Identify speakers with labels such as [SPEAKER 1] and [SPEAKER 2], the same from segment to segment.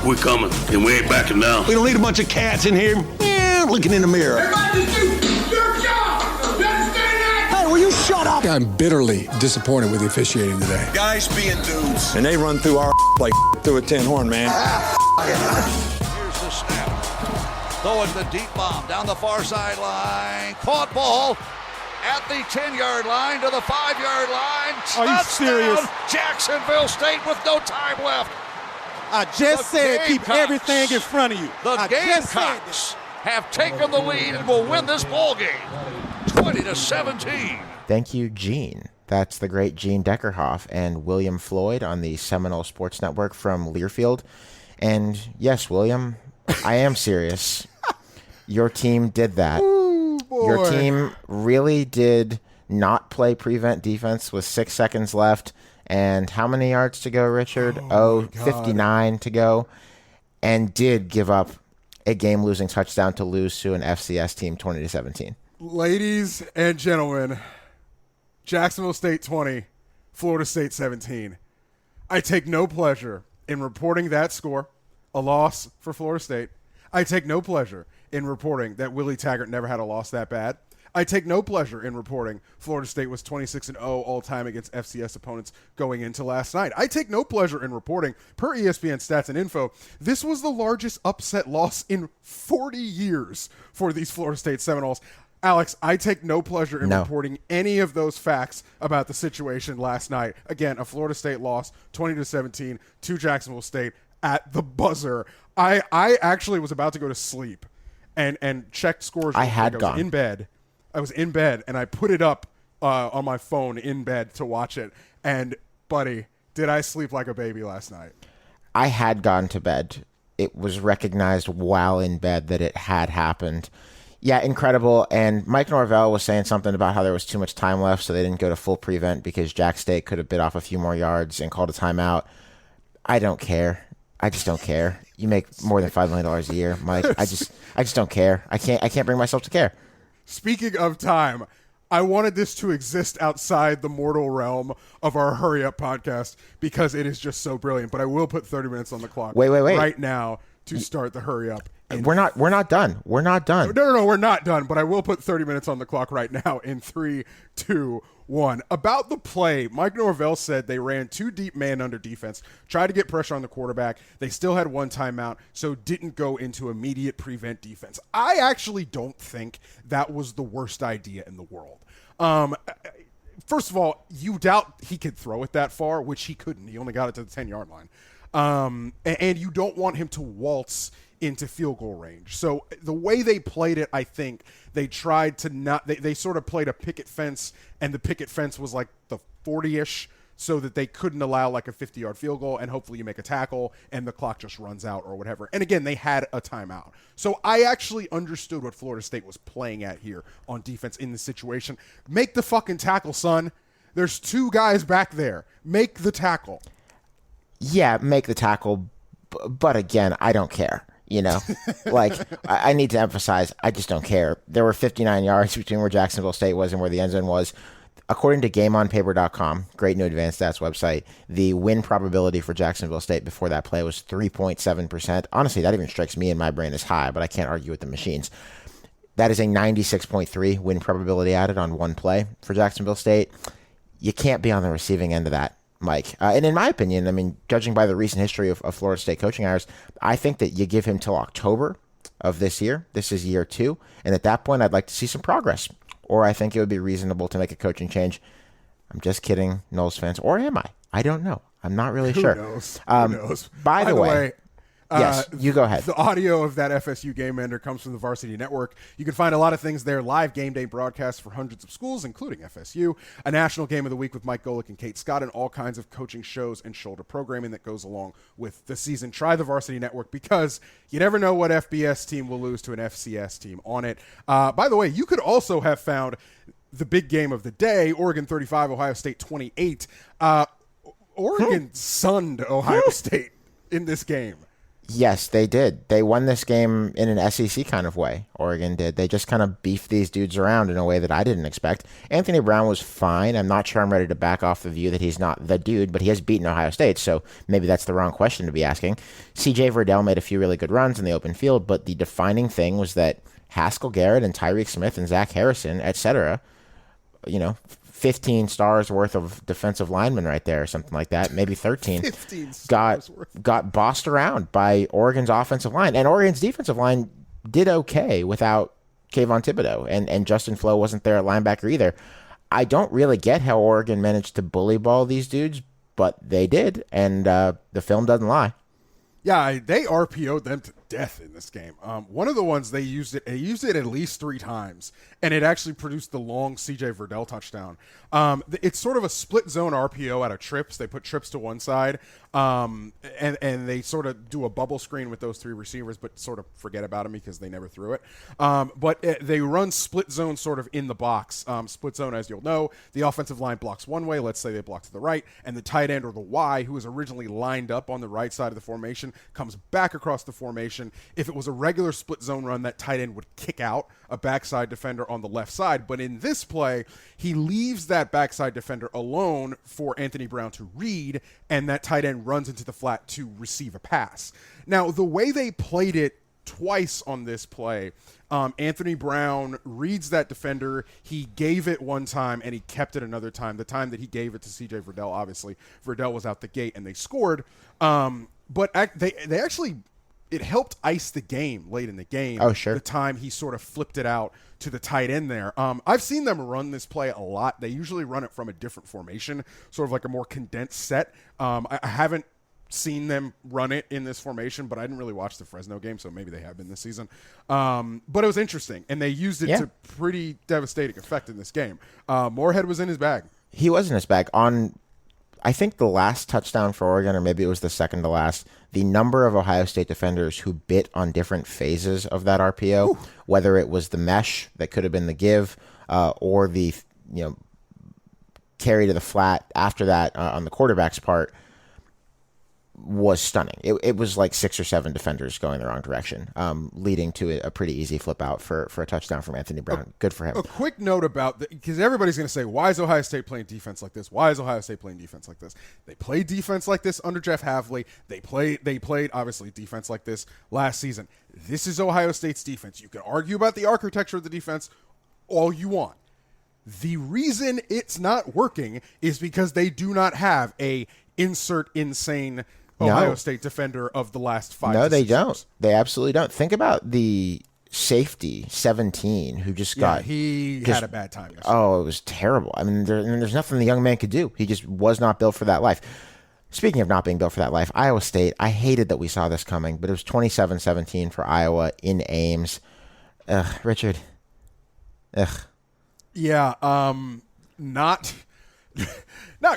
[SPEAKER 1] We're coming, and we ain't backing down.
[SPEAKER 2] We don't need a bunch of cats in here looking in the mirror.
[SPEAKER 3] Everybody just do your job. You understand that?
[SPEAKER 2] Hey, will you shut up?
[SPEAKER 4] I'm bitterly disappointed with the officiating today.
[SPEAKER 1] Guys being dudes.
[SPEAKER 5] And they run through our like through a tin horn, man.
[SPEAKER 6] Here's the snap. Throwing the deep bomb down the far sideline. Caught ball at the 10-yard line to the 5-yard line.
[SPEAKER 7] Are you serious?
[SPEAKER 6] Jacksonville State with no time left.
[SPEAKER 7] I just said keep everything in front of you.
[SPEAKER 6] The Gamecocks have taken the lead and will win this ball game 20-17.
[SPEAKER 8] Thank you, Gene. That's the great Gene Deckerhoff and William Floyd on the Seminole Sports Network from Learfield. And yes, William, I am serious. Your team did that.
[SPEAKER 7] Ooh, boy.
[SPEAKER 8] Your team really did not play prevent defense with 6 seconds left. And how many yards to go, Richard? 59 to go. And did give up a game-losing touchdown to lose to an FCS team 20-17.
[SPEAKER 7] Ladies and gentlemen, Jacksonville State 20, Florida State 17. I take no pleasure in reporting that score, a loss for Florida State. I take no pleasure in reporting that Willie Taggart never had a loss that bad. I take no pleasure in reporting Florida State was 26-0 all-time against FCS opponents going into last night. I take no pleasure in reporting, per ESPN Stats and Info, this was the largest upset loss in 40 years for these Florida State Seminoles. Alex, I take no pleasure in reporting any of those facts about the situation last night. Again, a Florida State loss, 20-17 to Jacksonville State at the buzzer. I actually was about to go to sleep and checked scores.
[SPEAKER 8] I was
[SPEAKER 7] in bed. I was in bed, and I put it up on my phone in bed to watch it. And, buddy, did I sleep like a baby last night?
[SPEAKER 8] I had gone to bed. It was recognized while in bed that it had happened. Yeah, incredible. And Mike Norvell was saying something about how there was too much time left, so they didn't go to full prevent because Jack State could have bit off a few more yards and called a timeout. I don't care. I just don't care. You make more than $5 million a year, Mike. I just don't care. I can't bring myself to care.
[SPEAKER 7] Speaking of time, I wanted this to exist outside the mortal realm of our Hurry Up podcast because it is just so brilliant. But I will put 30 minutes on the clock right now to start the Hurry Up.
[SPEAKER 8] We're not done. We're not done.
[SPEAKER 7] No, we're not done. But I will put 30 minutes on the clock right now in 3, 2, 1. About the play, Mike Norvell said they ran 2 deep man under defense, tried to get pressure on the quarterback. They still had 1 timeout, so didn't go into immediate prevent defense. I actually don't think that was the worst idea in the world. First of all, you doubt he could throw it that far, which he couldn't. He only got it to the 10-yard line. And you don't want him to waltz into field goal range. So the way they played it, I think they tried to not, they sort of played a picket fence, and the picket fence was like the 40-ish, so that they couldn't allow like a 50-yard field goal, and hopefully you make a tackle and the clock just runs out or whatever. And again, they had a timeout. So I actually understood what Florida State was playing at here on defense in this situation. Make the fucking tackle, son. There's 2 guys back there. Make the tackle.
[SPEAKER 8] Yeah, make the tackle. But again, I don't care. You know, like I need to emphasize, I just don't care. There were 59 yards between where Jacksonville State was and where the end zone was. According to GameOnPaper.com, great new advanced stats website, the win probability for Jacksonville State before that play was 3.7%. Honestly, that even strikes me in my brain as high, but I can't argue with the machines. That is a 96.3 win probability added on 1 play for Jacksonville State. You can't be on the receiving end of that, Mike. And in my opinion, I mean, judging by the recent history of Florida State coaching hires, I think that you give him till October of this year. This is year 2. And at that point, I'd like to see some progress. Or I think it would be reasonable to make a coaching change. I'm just kidding, Knowles fans. Or am I? I don't know. I'm not really sure.
[SPEAKER 7] Who knows?
[SPEAKER 8] By the way, yes, you go ahead.
[SPEAKER 7] The audio of that FSU Game Ender comes from the Varsity Network. You can find a lot of things there. Live game day broadcasts for hundreds of schools, including FSU. A National Game of the Week with Mike Golick and Kate Scott, and all kinds of coaching shows and shoulder programming that goes along with the season. Try the Varsity Network because you never know what FBS team will lose to an FCS team on it. By the way, you could also have found the big game of the day, Oregon 35, Ohio State 28. Oregon sunned Ohio State in this game.
[SPEAKER 8] Yes, they did. They won this game in an SEC kind of way. Oregon did. They just kind of beefed these dudes around in a way that I didn't expect. Anthony Brown was fine. I'm not sure I'm ready to back off the view that he's not the dude, but he has beaten Ohio State, so maybe that's the wrong question to be asking. CJ Verdell made a few really good runs in the open field, but the defining thing was that Haskell Garrett and Tyreek Smith and Zach Harrison, etc., 15 stars worth of defensive linemen right there or something like that, maybe 13, got bossed around by Oregon's offensive line. And Oregon's defensive line did okay without Kayvon Thibodeau, and Justin Flo wasn't there at linebacker either. I don't really get how Oregon managed to bully ball these dudes, but they did, and the film doesn't lie.
[SPEAKER 7] Yeah, they RPO'd them to death in this game. One of the ones they used it at least 3 times, and it actually produced the long CJ Verdell touchdown. It's sort of a split zone RPO out of trips. They put trips to one side, and they sort of do a bubble screen with those 3 receivers, but sort of forget about them because they never threw it. But they run split zone sort of in the box. Split zone, as you'll know, the offensive line blocks one way. Let's say they block to the right, and the tight end or the Y, who was originally lined up on the right side of the formation, comes back across the formation. If it was a regular split zone run, that tight end would kick out a backside defender on the left side. But in this play, he leaves that backside defender alone for Anthony Brown to read, and that tight end runs into the flat to receive a pass. Now, the way they played it twice on this play, Anthony Brown reads that defender. He gave it one time, and he kept it another time. The time that he gave it to CJ Verdell, obviously, Verdell was out the gate, and they scored. But they actually, it helped ice the game late in the game.
[SPEAKER 8] Oh, sure.
[SPEAKER 7] The time he sort of flipped it out to the tight end there. I've seen them run this play a lot. They usually run it from a different formation, sort of like a more condensed set. I haven't seen them run it in this formation, but I didn't really watch the Fresno game, so maybe they have been this season. But it was interesting, and they used it to pretty devastating effect in this game. Moorhead was in his bag.
[SPEAKER 8] He was in his bag. On, I think, the last touchdown for Oregon, or maybe it was the second to last, the number of Ohio State defenders who bit on different phases of that RPO, whether it was the mesh that could have been the give, or the carry to the flat after that on the quarterback's part, was stunning. It was like 6 or 7 defenders going the wrong direction, leading to a pretty easy flip out for a touchdown from Anthony Brown. Good for him.
[SPEAKER 7] A quick note about because everybody's going to say, why is Ohio State playing defense like this? Why is Ohio State playing defense like this? They played defense like this under Jeff Havley. They played obviously defense like this last season. This is Ohio State's defense. You can argue about the architecture of the defense all you want. The reason it's not working is because they do not have a insert insane Ohio State defender of the last 5
[SPEAKER 8] No,
[SPEAKER 7] to 6
[SPEAKER 8] they don't.
[SPEAKER 7] years.
[SPEAKER 8] They absolutely don't. Think about the safety, 17, who just got...
[SPEAKER 7] he had a bad time yesterday.
[SPEAKER 8] Oh, it was terrible. I mean, there's nothing the young man could do. He just was not built for that life. Speaking of not being built for that life, Iowa State, I hated that we saw this coming, but it was 27-17 for Iowa in Ames. Ugh, Richard. Ugh.
[SPEAKER 7] Yeah, not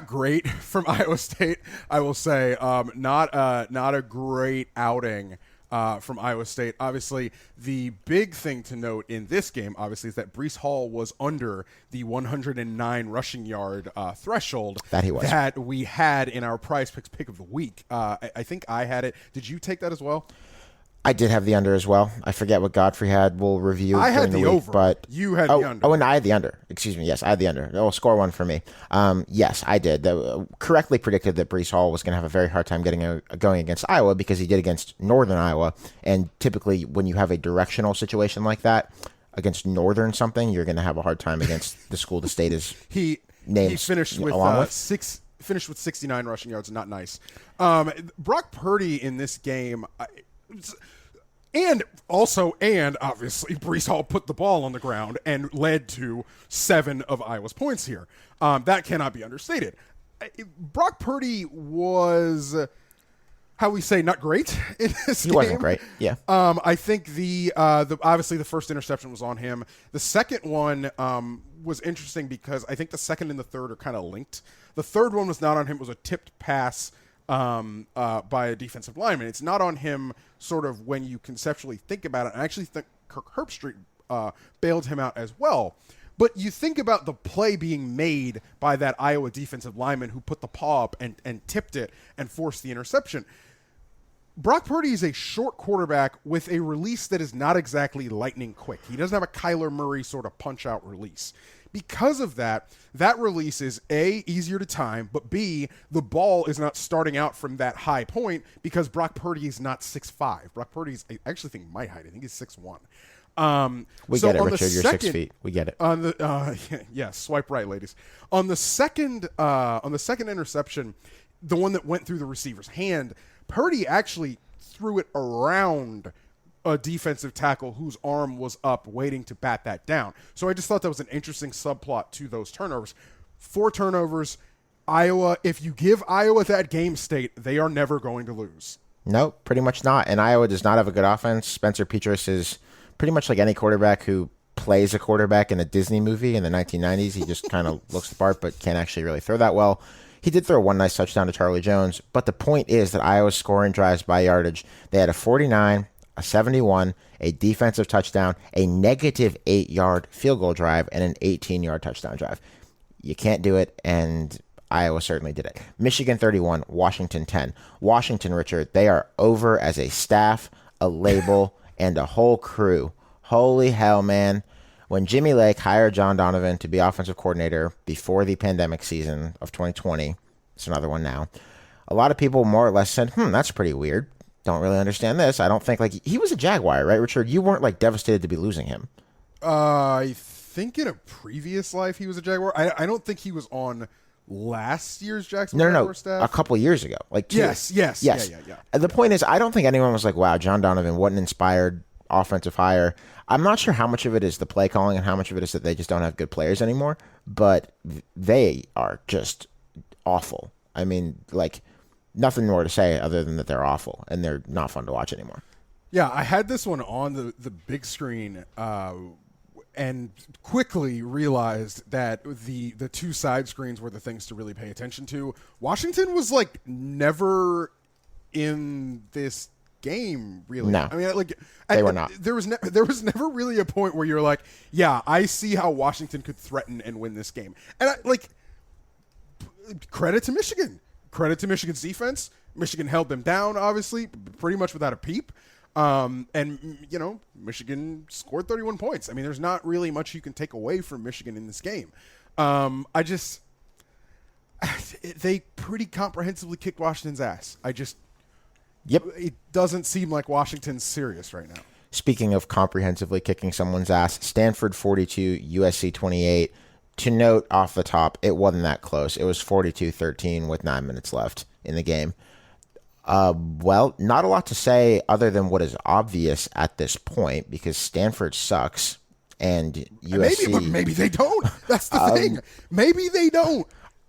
[SPEAKER 7] great from Iowa State, I will say. Not a great outing from Iowa State. Obviously, the big thing to note in this game, obviously, is that Breece Hall was under the 109 rushing yard threshold that we had in our Prize Picks pick of the week. I think I had it. Did you take that as well?
[SPEAKER 8] I did have the under as well. I forget what Godfrey had. We'll review.
[SPEAKER 7] I had the
[SPEAKER 8] week,
[SPEAKER 7] over,
[SPEAKER 8] but
[SPEAKER 7] you had the under.
[SPEAKER 8] Oh, and I had the under. Excuse me. Yes, I had the under. Oh, score one for me. Yes, I did. Correctly predicted that Breece Hall was going to have a very hard time going against Iowa because he did against Northern Iowa. And typically, when you have a directional situation like that against Northern something, you're going to have a hard time against the school the state is
[SPEAKER 7] he finished with finished with 69 rushing yards. Not nice. Brock Purdy in this game. And obviously, Breece Hall put the ball on the ground and led to 7 of Iowa's points here. That cannot be understated. Brock Purdy was, how we say, not great in this game.
[SPEAKER 8] He wasn't great, yeah.
[SPEAKER 7] I think the obviously the first interception was on him. The second one was interesting because I think the second and the third are kind of linked. The third one was not on him. It was a tipped pass by a defensive lineman. It's not on him sort of when you conceptually think about it. I actually think Kirk Herbstreit bailed him out as well. But you think about the play being made by that Iowa defensive lineman who put the paw up and tipped it and forced the interception. Brock Purdy is a short quarterback with a release that is not exactly lightning quick. He doesn't have a Kyler Murray sort of punch-out release. Because of that release is A, easier to time, but B, the ball is not starting out from that high point because Brock Purdy is not 6'5". Brock Purdy is, I actually think my height. I think he's 6'1".
[SPEAKER 8] We get it, Richard. You're 6 feet. We get it.
[SPEAKER 7] On the yeah, swipe right, ladies. On the second interception, the one that went through the receiver's hand, Purdy actually threw it around a defensive tackle whose arm was up waiting to bat that down. So I just thought that was an interesting subplot to those turnovers. 4 turnovers. Iowa, if you give Iowa that game state, they are never going to lose.
[SPEAKER 8] No, pretty much not. And Iowa does not have a good offense. Spencer Petras is pretty much like any quarterback who plays a quarterback in a Disney movie in the 1990s. He just kind of looks the part but can't actually really throw that well. He did throw one nice touchdown to Charlie Jones, but the point is that Iowa's scoring drives by yardage. They had a 49, a 71, a defensive touchdown, a negative 8-yard field goal drive, and an 18-yard touchdown drive. You can't do it, and Iowa certainly did it. Michigan 31, Washington 10. Washington, Richard, they are over as a staff, a label, and a whole crew. Holy hell, man. When Jimmy Lake hired John Donovan to be offensive coordinator before the pandemic season of 2020, it's another one now, a lot of people more or less said, that's pretty weird. Don't really understand this. I don't think, he was a Jaguar, right, Richard? You weren't, devastated to be losing him.
[SPEAKER 7] I think in a previous life he was a Jaguar. I don't think he was on last year's Jacksonville Jaguar staff.
[SPEAKER 8] A couple years ago.
[SPEAKER 7] Yes. Yeah.
[SPEAKER 8] The point is, I don't think anyone was like, wow, John Donovan, what an inspired offensive hire. I'm not sure how much of it is the play calling and how much of it is that they just don't have good players anymore, but they are just awful. I mean, nothing more to say other than that they're awful and they're not fun to watch anymore.
[SPEAKER 7] Yeah, I had this one on the big screen and quickly realized that the 2 side screens were the things to really pay attention to. Washington was never in this game, really.
[SPEAKER 8] No.
[SPEAKER 7] I mean,
[SPEAKER 8] they were not.
[SPEAKER 7] There was never really a point where you're like, yeah, I see how Washington could threaten and win this game. And credit to Michigan. Credit to Michigan's defense. Michigan held them down, obviously, pretty much without a peep. And Michigan scored 31 points. I mean, there's not really much you can take away from Michigan in this game. They pretty comprehensively kicked Washington's ass.
[SPEAKER 8] Yep.
[SPEAKER 7] It doesn't seem like Washington's serious right now.
[SPEAKER 8] Speaking of comprehensively kicking someone's ass, Stanford 42, USC 28. To note off the top, it wasn't that close. It was 42-13 with 9 minutes left in the game. Well, not a lot to say other than what is obvious at this point because Stanford sucks and USC...
[SPEAKER 7] Maybe they don't. That's the thing. Maybe they don't.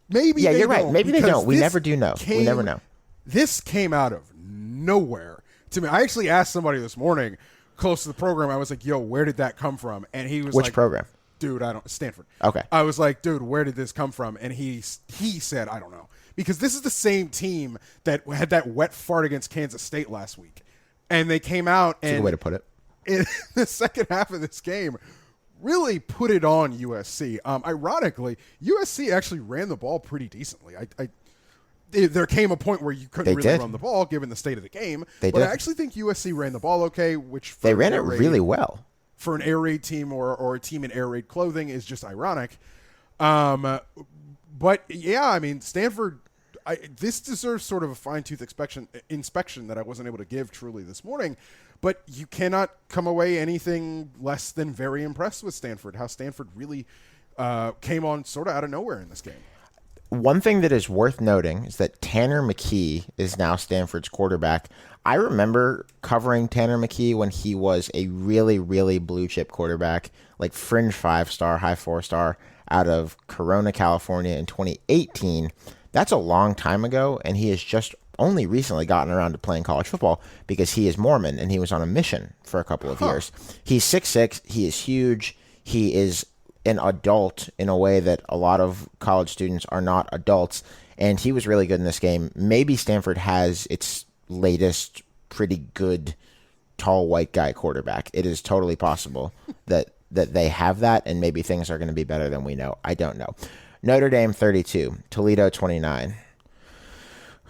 [SPEAKER 7] Maybe
[SPEAKER 8] yeah,
[SPEAKER 7] they
[SPEAKER 8] you're right.
[SPEAKER 7] don't,
[SPEAKER 8] Maybe they don't. We never do know. We never know.
[SPEAKER 7] This came out of nowhere to me. I actually asked somebody this morning close to the program. I was like, yo, where did that come from? And he was
[SPEAKER 8] Which program?
[SPEAKER 7] Dude, Stanford.
[SPEAKER 8] Okay.
[SPEAKER 7] I was like, dude, where did this come from? And he said, I don't know. Because this is the same team that had that wet fart against Kansas State last week. And they came out and...
[SPEAKER 8] That's a good way to put it.
[SPEAKER 7] In the second half of this game, really put it on USC. Ironically, USC actually ran the ball pretty decently. There came a point where you couldn't run the ball given the state of the game. But I actually think USC ran the ball okay, which...
[SPEAKER 8] They ran it really well.
[SPEAKER 7] For an air raid team or a team in air raid clothing is just ironic. But yeah, I mean, Stanford, this deserves sort of a fine-tooth inspection that I wasn't able to give truly this morning. But you cannot come away anything less than very impressed with Stanford, how Stanford really came on sort of out of nowhere in this game.
[SPEAKER 8] One thing that is worth noting is that Tanner McKee is now Stanford's quarterback. I remember covering Tanner McKee when he was a really, really blue-chip quarterback, like fringe 5-star, high 4-star, out of Corona, California in 2018. That's a long time ago, and he has just only recently gotten around to playing college football because he is Mormon, and he was on a mission for a couple of years. He's 6'6", he is huge, he is an adult in a way that a lot of college students are not adults, and he was really good in this game. Maybe Stanford has its latest pretty good tall white guy quarterback. It is totally possible that they have that, and maybe things are going to be better than we know. I don't know. Notre Dame 32, Toledo 29.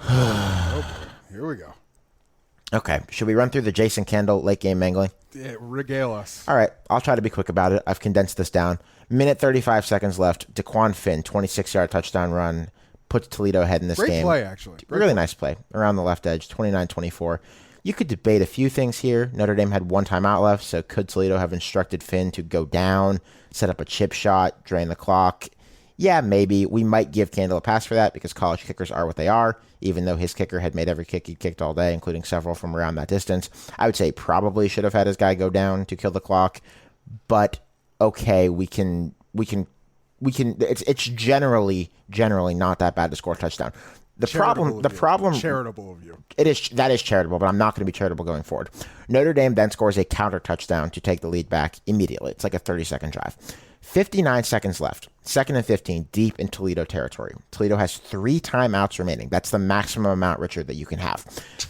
[SPEAKER 7] Oh, here we go.
[SPEAKER 8] Okay. Should we run through the Jason Kendall late game mangling?
[SPEAKER 7] Yeah, regale us.
[SPEAKER 8] All right. I'll try to be quick about it. I've condensed this down. Minute 35 seconds left. DeQuan Finn, 26-yard touchdown run, puts Toledo ahead in this game.
[SPEAKER 7] Great play, actually.
[SPEAKER 8] Really nice play. Around the left edge, 29-24. You could debate a few things here. Notre Dame had one timeout left, so could Toledo have instructed Finn to go down, set up a chip shot, drain the clock? Yeah, maybe. We might give Kendall a pass for that because college kickers are what they are, even though his kicker had made every kick he'd kicked all day, including several from around that distance. I would say probably should have had his guy go down to kill the clock, but okay, we can it's generally not that bad to score a touchdown. The problem
[SPEAKER 7] charitable of you.
[SPEAKER 8] That is charitable, but I'm not going to be charitable going forward. Notre Dame then scores a counter touchdown to take the lead back immediately. It's like a 30-second drive. 59 seconds left. 2nd and 15, deep in Toledo territory. Toledo has 3 timeouts remaining. That's the maximum amount, Richard, that you can have.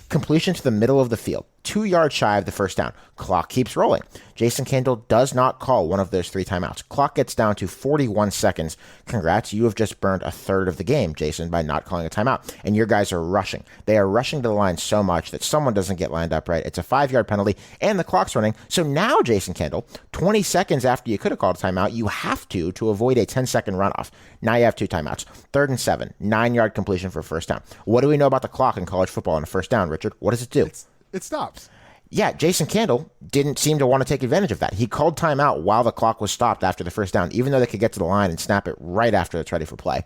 [SPEAKER 8] Completion to the middle of the field. 2 yards shy of the first down. Clock keeps rolling. Jason Kendall does not call one of those 3 timeouts. Clock gets down to 41 seconds. Congrats, you have just burned a third of the game, Jason, by not calling a timeout. And your guys are rushing. They are rushing to the line so much that someone doesn't get lined up right. It's a 5-yard penalty, and the clock's running. So now, Jason Kendall, 20 seconds after you could have called a timeout, you have to avoid a 10-second runoff. Now you have 2 timeouts. 3rd and 7, 9-yard completion for first down. What do we know about the clock in college football on a first down, Richard? What does it do?
[SPEAKER 7] It stops.
[SPEAKER 8] Yeah, Jason Kendall didn't seem to want to take advantage of that. He called timeout while the clock was stopped after the first down, even though they could get to the line and snap it right after it's ready for play.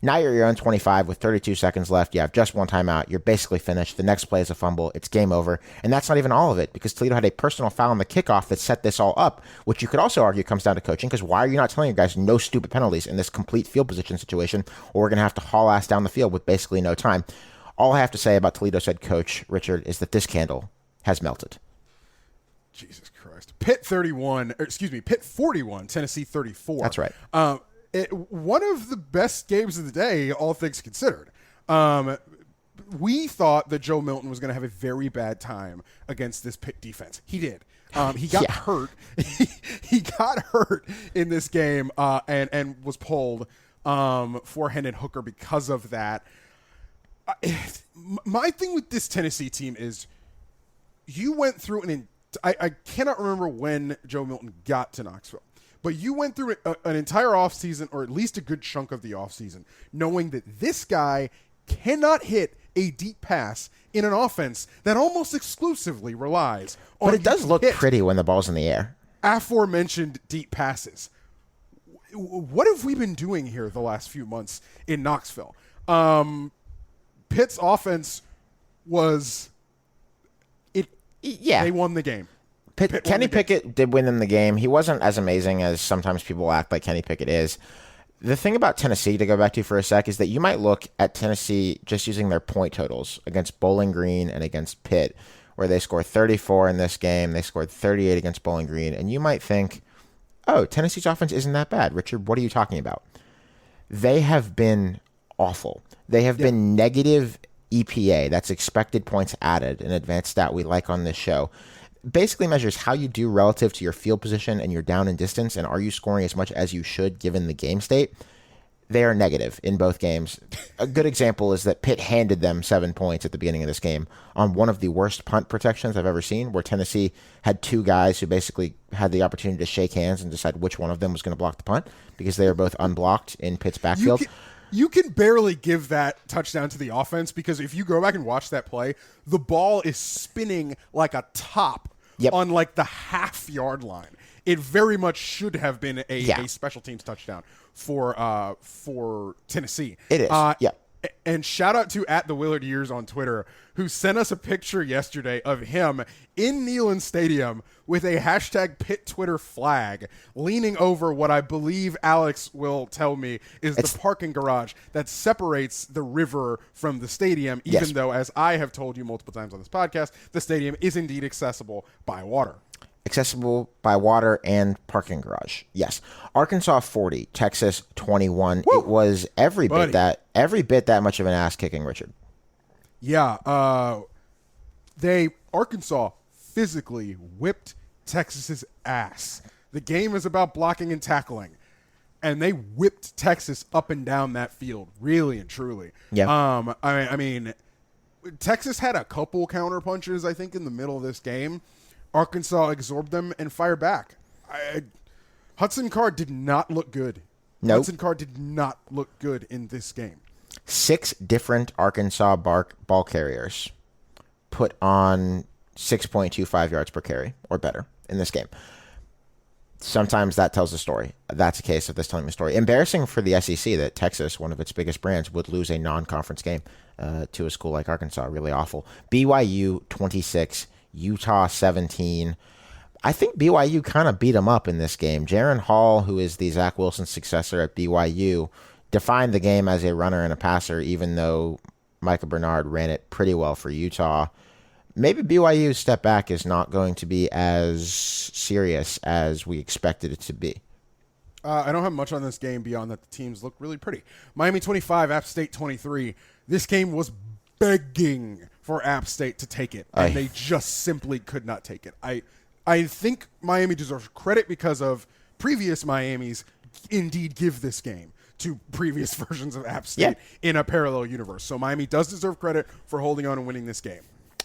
[SPEAKER 8] Now you're your own 25 with 32 seconds left. You have just 1 timeout. You're basically finished. The next play is a fumble. It's game over. And that's not even all of it, because Toledo had a personal foul on the kickoff that set this all up, which you could also argue comes down to coaching, because why are you not telling your guys no stupid penalties in this complete field position situation, or we're going to have to haul ass down the field with basically no time? All I have to say about Toledo's head coach, Richard, is that this candle has melted.
[SPEAKER 7] Jesus Christ. Pitt 41, Tennessee 34.
[SPEAKER 8] That's right.
[SPEAKER 7] One of the best games of the day, all things considered. We thought that Joe Milton was going to have a very bad time against this Pitt defense. He did. He got hurt. He got hurt in this game and was pulled forehand and hooker because of that. My thing with this Tennessee team is you went through I cannot remember when Joe Milton got to Knoxville, but you went through an entire offseason, or at least a good chunk of the offseason, knowing that this guy cannot hit a deep pass in an offense that almost exclusively relies on.
[SPEAKER 8] But it does look pretty when the ball's in the air.
[SPEAKER 7] Aforementioned deep passes. What have we been doing here the last few months in Knoxville? Pitt's offense was they won the game.
[SPEAKER 8] Kenny Pickett did win them the game. He wasn't as amazing as sometimes people act like Kenny Pickett is. The thing about Tennessee, to go back to for a sec, is that you might look at Tennessee just using their point totals against Bowling Green and against Pitt, where they scored 34 in this game. They scored 38 against Bowling Green. And you might think, oh, Tennessee's offense isn't that bad. Richard, what are you talking about? They have been awful. They have been negative EPA, that's expected points added, an advanced stat we like on this show. Basically measures how you do relative to your field position and your down and distance, and are you scoring as much as you should given the game state. They are negative in both games. A good example is that Pitt handed them 7 points at the beginning of this game on one of the worst punt protections I've ever seen, where Tennessee had 2 guys who basically had the opportunity to shake hands and decide which one of them was going to block the punt, because they were both unblocked in Pitt's backfield.
[SPEAKER 7] You can barely give that touchdown to the offense, because if you go back and watch that play, the ball is spinning like a top on like the half-yard line. It very much should have been a special teams touchdown for Tennessee.
[SPEAKER 8] It is.
[SPEAKER 7] And shout out to @TheWillardYears on Twitter, who sent us a picture yesterday of him in Neyland Stadium with a hashtag Pitt Twitter flag, leaning over what I believe Alex will tell me is the parking garage that separates the river from the stadium, even though, as I have told you multiple times on this podcast, the stadium is indeed accessible by water.
[SPEAKER 8] Accessible by water and parking garage. Yes. Arkansas 40, Texas 21. Woo! It was every bit that much of an ass kicking, Richard.
[SPEAKER 7] Yeah. Arkansas physically whipped Texas's ass. The game is about blocking and tackling, and they whipped Texas up and down that field, really and truly.
[SPEAKER 8] Yeah.
[SPEAKER 7] I mean, Texas had a couple counter punches, I think, in the middle of this game. Arkansas absorbed them and fired back. Hudson Card did not look good.
[SPEAKER 8] Nope.
[SPEAKER 7] Hudson Card did not look good in this game.
[SPEAKER 8] 6 different Arkansas ball carriers put on 6.25 yards per carry or better in this game. Sometimes that tells a story. That's a case of this telling a story. Embarrassing for the SEC that Texas, one of its biggest brands, would lose a non-conference game to a school like Arkansas. Really awful. BYU 26, Utah 17. I think BYU kind of beat them up in this game. Jaron Hall, who is the Zach Wilson successor at BYU, defined the game as a runner and a passer, even though Micah Bernard ran it pretty well for Utah. Maybe BYU's step back is not going to be as serious as we expected it to be.
[SPEAKER 7] I don't have much on this game beyond that the teams look really pretty. Miami 25, App State 23. This game was begging for App State to take it, and they just simply could not take it. I think Miami deserves credit because of previous Miamis indeed give this game to previous versions of App State in a parallel universe. So Miami does deserve credit for holding on and winning this game.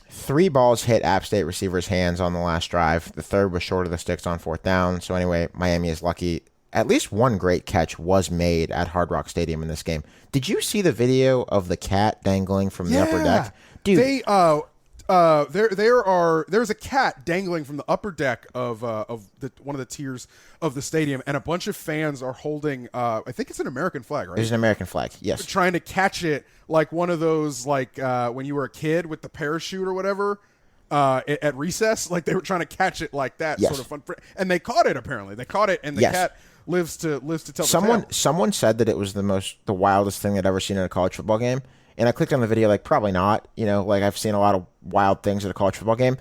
[SPEAKER 8] 3 balls hit App State receivers' hands on the last drive. The third was short of the sticks on 4th down. So anyway, Miami is lucky. At least one great catch was made at Hard Rock Stadium in this game. Did you see the video of the cat dangling from the upper deck? Dude,
[SPEAKER 7] there's a cat dangling from the upper deck of one of the tiers of the stadium, and a bunch of fans are holding I think it's an American flag, right?
[SPEAKER 8] There's an American flag, yes.
[SPEAKER 7] Trying to catch it like one of those when you were a kid with the parachute or whatever at recess, like they were trying to catch it like that, sort of fun. And they caught it apparently. They caught it, and the cat lives to tell the tale.
[SPEAKER 8] Someone said that it was the wildest thing they'd ever seen in a college football game. And I clicked on the video, like, probably not. You know, like, I've seen a lot of wild things at a college football game.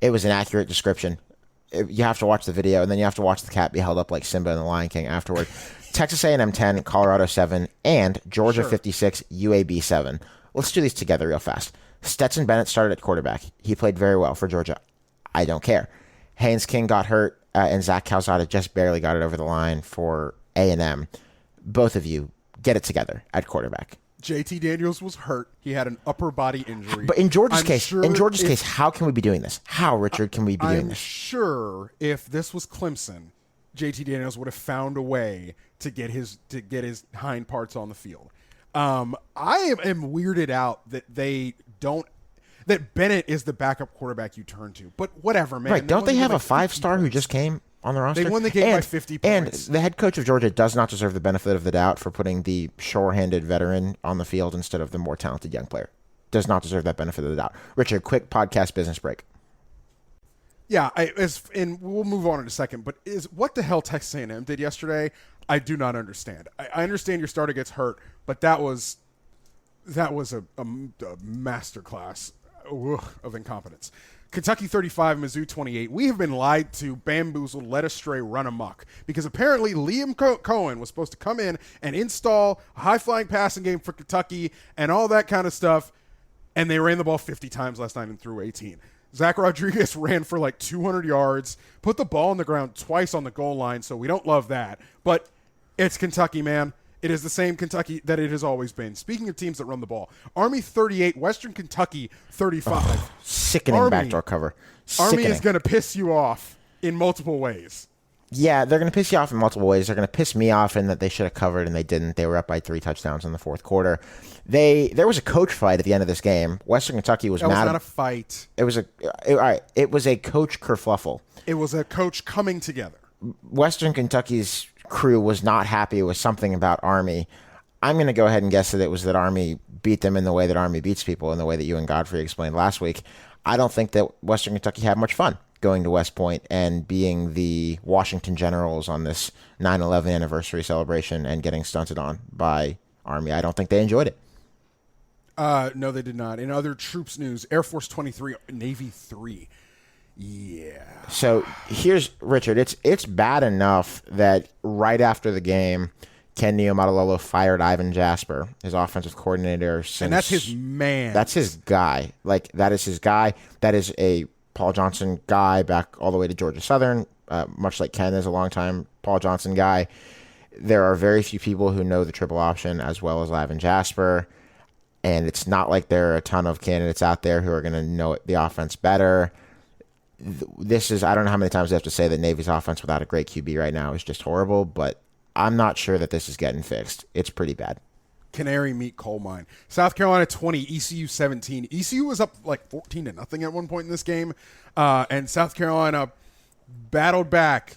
[SPEAKER 8] It was an accurate description. You have to watch the video, and then you have to watch the cat be held up like Simba in The Lion King afterward. Texas A&M 10, Colorado 7, and Georgia 56, UAB 7. Let's do these together real fast. Stetson Bennett started at quarterback. He played very well for Georgia. I don't care. Haynes King got hurt, and Zach Calzada just barely got it over the line for A&M. Both of you, get it together at quarterback.
[SPEAKER 7] JT Daniels was hurt. He had an upper body injury.
[SPEAKER 8] But in Georgia's case, how can we be doing this? How, Richard, can we be doing this?
[SPEAKER 7] I'm sure if this was Clemson, JT Daniels would have found a way to get his hind parts on the field. I am weirded out that that Bennett is the backup quarterback you turn to. But whatever, man.
[SPEAKER 8] Right? Don't they have a 5-star who just came on the roster?
[SPEAKER 7] They won the game by 50 points.
[SPEAKER 8] And the head coach of Georgia does not deserve the benefit of the doubt for putting the sure-handed veteran on the field instead of the more talented young player. Does not deserve that benefit of the doubt. Richard, quick podcast business break.
[SPEAKER 7] Yeah, and we'll move on in a second, but what the hell Texas A&M did yesterday, I do not understand. I understand your starter gets hurt, but that was a masterclass of incompetence. Kentucky 35, Mizzou 28. We have been lied to, bamboozled, led astray, run amok. Because apparently Liam Cohen was supposed to come in and install a high-flying passing game for Kentucky and all that kind of stuff, and they ran the ball 50 times last night and threw 18. Zach Rodriguez ran for like 200 yards, put the ball on the ground twice on the goal line, so we don't love that. But it's Kentucky, man. It is the same Kentucky that it has always been. Speaking of teams that run the ball, Army 38, Western Kentucky 35.
[SPEAKER 8] Sickening backdoor cover.
[SPEAKER 7] Army is going to piss you off in multiple ways.
[SPEAKER 8] Yeah, they're going to piss you off in multiple ways. They're going to piss me off in that they should have covered and they didn't. They were up by 3 touchdowns in the fourth quarter. There was a coach fight at the end of this game. Western Kentucky was mad.
[SPEAKER 7] That was not a fight.
[SPEAKER 8] It was It was a coach kerfluffle.
[SPEAKER 7] It was a coach coming together.
[SPEAKER 8] Western Kentucky's crew was not happy with something about Army. I'm going to go ahead and guess that it was that Army beat them in the way that Army beats people, in the way that you and Godfrey explained last week. I don't think that Western Kentucky had much fun going to West Point and being the Washington Generals on this 9/11 anniversary celebration and getting stunted on by Army. I don't think they enjoyed it.
[SPEAKER 7] No, they did not. In other troops news, Air Force 23, Navy 3. Yeah.
[SPEAKER 8] So here's Richard. It's bad enough that right after the game, Ken Niumatalolo fired Ivan Jasper, his offensive coordinator.
[SPEAKER 7] And that's his man.
[SPEAKER 8] That's his guy. Like, that is his guy. That is a Paul Johnson guy back all the way to Georgia Southern, much like Ken is a longtime Paul Johnson guy. There are very few people who know the triple option as well as Ivan Jasper. and it's not like there are a ton of candidates out there who are going to know the offense better. This is, I don't know how many times I have to say that Navy's offense without a great QB right now is just horrible, but I'm not sure that this is getting fixed. It's pretty bad.
[SPEAKER 7] Canary meet coal mine. South Carolina 20, ECU 17. ECU was up like 14-0 at one point in this game, and South Carolina battled back,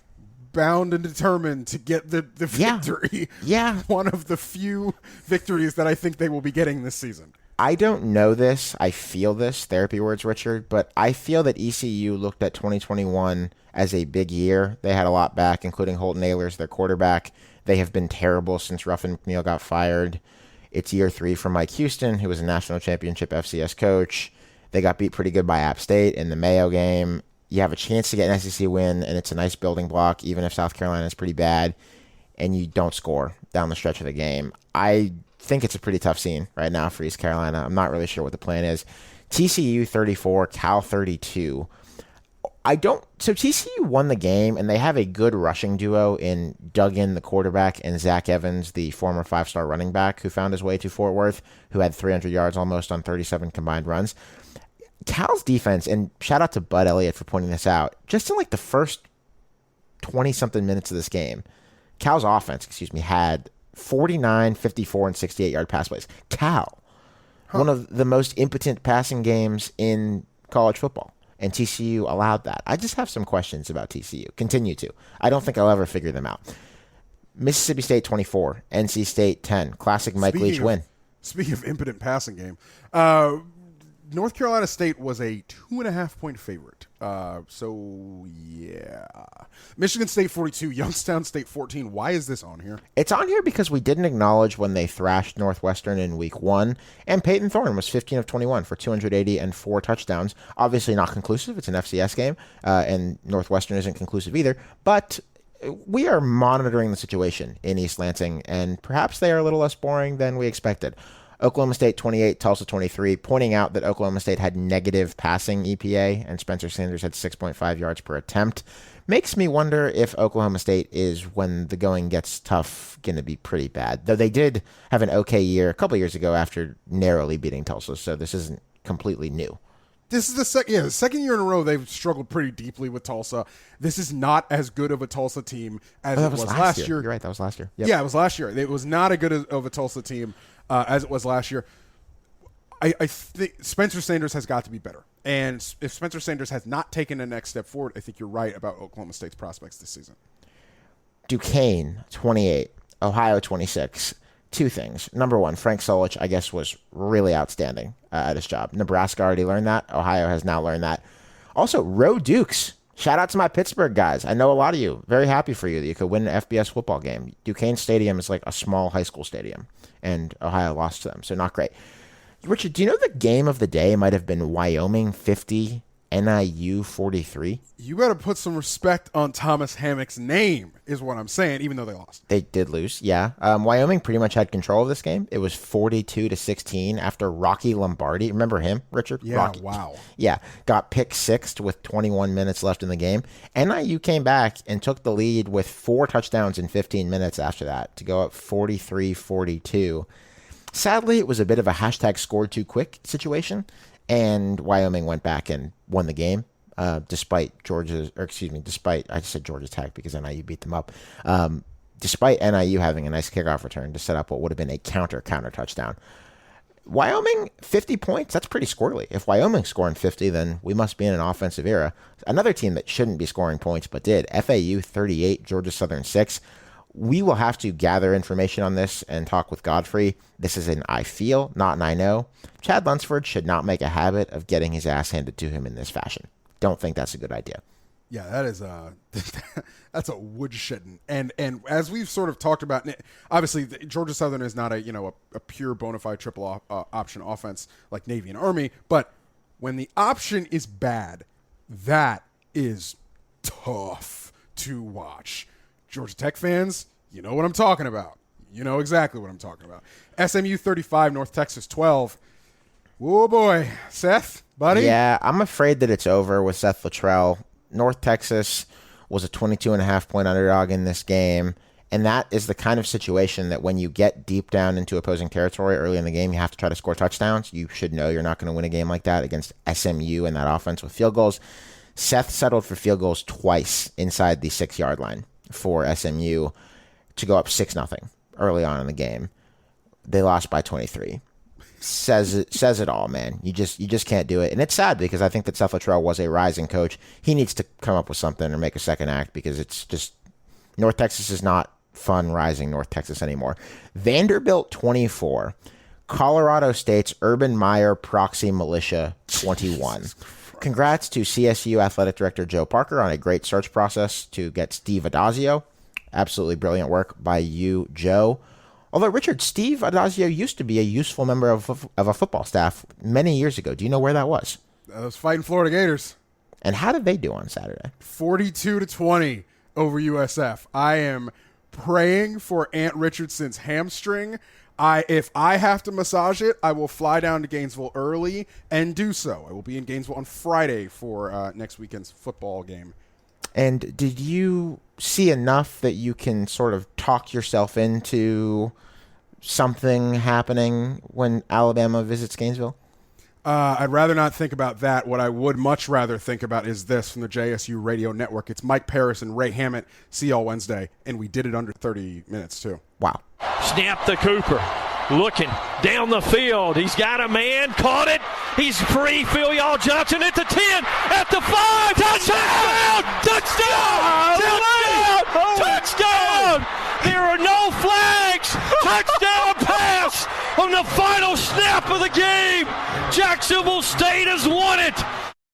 [SPEAKER 7] bound and determined to get the victory.
[SPEAKER 8] Yeah.
[SPEAKER 7] One of the few victories that I think they will be getting this season.
[SPEAKER 8] I don't know this. I feel this. Therapy words, Richard. But I feel that ECU looked at 2021 as a big year. They had a lot back, including Holton Ahlers, their quarterback. They have been terrible since Ruffin McNeil got fired. It's year 3 for Mike Houston, who was a national championship FCS coach. They got beat pretty good by App State in the Mayo game. You have a chance to get an SEC win, and it's a nice building block, even if South Carolina is pretty bad, and you don't score down the stretch of the game. I think it's a pretty tough scene right now for East Carolina. I'm not really sure what the plan is. TCU 34, Cal 32. So TCU won the game, and they have a good rushing duo in Duggan, the quarterback, and Zach Evans, the former 5-star running back who found his way to Fort Worth, who had 300 yards almost on 37 combined runs. Cal's defense, and shout out to Bud Elliott for pointing this out, just in like the first 20-something minutes of this game, Cal's offense, had 49, 54, and 68-yard pass plays. Cal, one of the most impotent passing games in college football. And TCU allowed that. I just have some questions about TCU. Continue to. I don't think I'll ever figure them out. Mississippi State 24, NC State 10. Classic Mike Leach win.
[SPEAKER 7] Speaking of impotent passing game, North Carolina State was a 2.5-point favorite. So, yeah. Michigan State 42, Youngstown State 14. Why is this on here?
[SPEAKER 8] It's on here because we didn't acknowledge when they thrashed Northwestern in week 1, and Peyton Thorne was 15 of 21 for 280 and 4 touchdowns. Obviously not conclusive. It's an FCS game, and Northwestern isn't conclusive either. But we are monitoring the situation in East Lansing, and perhaps they are a little less boring than we expected. Oklahoma State 28, Tulsa 23, pointing out that Oklahoma State had negative passing EPA and Spencer Sanders had 6.5 yards per attempt. Makes me wonder if Oklahoma State is, when the going gets tough, going to be pretty bad. Though they did have an okay year a couple years ago after narrowly beating Tulsa, so this isn't completely new.
[SPEAKER 7] This is the second year in a row they've struggled pretty deeply with Tulsa. This is not as good of a Tulsa team as it was last year.
[SPEAKER 8] You're right, that was last year. Yep.
[SPEAKER 7] Yeah, it was last year. It was not as good of a Tulsa team as it was last year. I think Spencer Sanders has got to be better. And if Spencer Sanders has not taken a next step forward, I think you're right about Oklahoma State's prospects this season.
[SPEAKER 8] Duquesne, 28. Ohio, 26. Two things. Number one, Frank Solich, I guess, was really outstanding at his job. Nebraska already learned that. Ohio has now learned that. Also, Roe Dukes. Shout out to my Pittsburgh guys. I know a lot of you. Very happy for you that you could win an FBS football game. Duquesne Stadium is like a small high school stadium, and Ohio lost to them, so not great. Richard, do you know the game of the day might have been Wyoming 50, NIU 43?
[SPEAKER 7] You better put some respect on Thomas Hammock's name, is what I'm saying, even though they lost.
[SPEAKER 8] They did lose, yeah. Wyoming pretty much had control of this game. It was 42-16 after Rocky Lombardi. Remember him, Richard?
[SPEAKER 7] Yeah,
[SPEAKER 8] Rocky.
[SPEAKER 7] wow.
[SPEAKER 8] Yeah, got pick sixed with 21 minutes left in the game. NIU came back and took the lead with 4 touchdowns in 15 minutes after that to go up 43-42. Sadly, it was a bit of a hashtag scored too quick situation, and Wyoming went back and won the game, despite I just said Georgia Tech because NIU beat them up, despite NIU having a nice kickoff return to set up what would have been a counter touchdown. Wyoming, 50 points, that's pretty squirrely. If Wyoming's scoring 50, then we must be in an offensive era. Another team that shouldn't be scoring points but did, FAU 38, Georgia Southern 6. We will have to gather information on this and talk with Godfrey. This is an I feel, not an I know. Chad Lunsford should not make a habit of getting his ass handed to him in this fashion. Don't think that's a good idea.
[SPEAKER 7] Yeah, that is that's a woodshedding. And as we've sort of talked about, obviously Georgia Southern is not a pure bona fide triple option offense like Navy and Army, but when the option is bad, that is tough to watch. Georgia Tech fans, you know what I'm talking about. You know exactly what I'm talking about. SMU 35, North Texas 12. Oh, boy. Seth, buddy?
[SPEAKER 8] Yeah, I'm afraid that it's over with Seth Luttrell. North Texas was a 22.5-point underdog in this game, And that is the kind of situation that when you get deep down into opposing territory early in the game, you have to try to score touchdowns. You should know you're not going to win a game like that against SMU and that offense with field goals. Seth settled for field goals twice inside the 6-yard line for SMU to go up 6-0 early on in the game. They lost by 23. Says it all, man. You just can't do it. And it's sad because I think that Seth Luttrell was a rising coach. He needs to come up with something or make a second act because it's just North Texas is not fun rising North Texas anymore. Vanderbilt 24, Colorado State's Urban Meyer proxy militia 21. Congrats to CSU Athletic Director Joe Parker on a great search process to get Steve Adazio. Absolutely brilliant work by you, Joe. Although, Richard, Steve Adazio used to be a useful member of a football staff many years ago. Do you know where that was?
[SPEAKER 7] I was fighting Florida Gators.
[SPEAKER 8] And how did they do on Saturday?
[SPEAKER 7] 42-20 over USF. I am praying for Ant Richardson's hamstring. If I have to massage it, I will fly down to Gainesville early and do so. I will be in Gainesville on Friday for next weekend's football game.
[SPEAKER 8] And did you see enough that you can sort of talk yourself into something happening when Alabama visits Gainesville?
[SPEAKER 7] I'd rather not think about that. What I would much rather think about is this from the JSU Radio Network. It's Mike Paris and Ray Hammett. See y'all Wednesday. And we did it under 30 minutes, too.
[SPEAKER 8] Wow.
[SPEAKER 9] Snap to Cooper. Looking down the field. He's got a man. Caught it. He's free. Phil Johnson at the 10. At the 5. Touchdown! Touchdown! Touchdown! Touchdown! There are no flags. Touchdown pass on the final snap of the game. Jacksonville State has won it.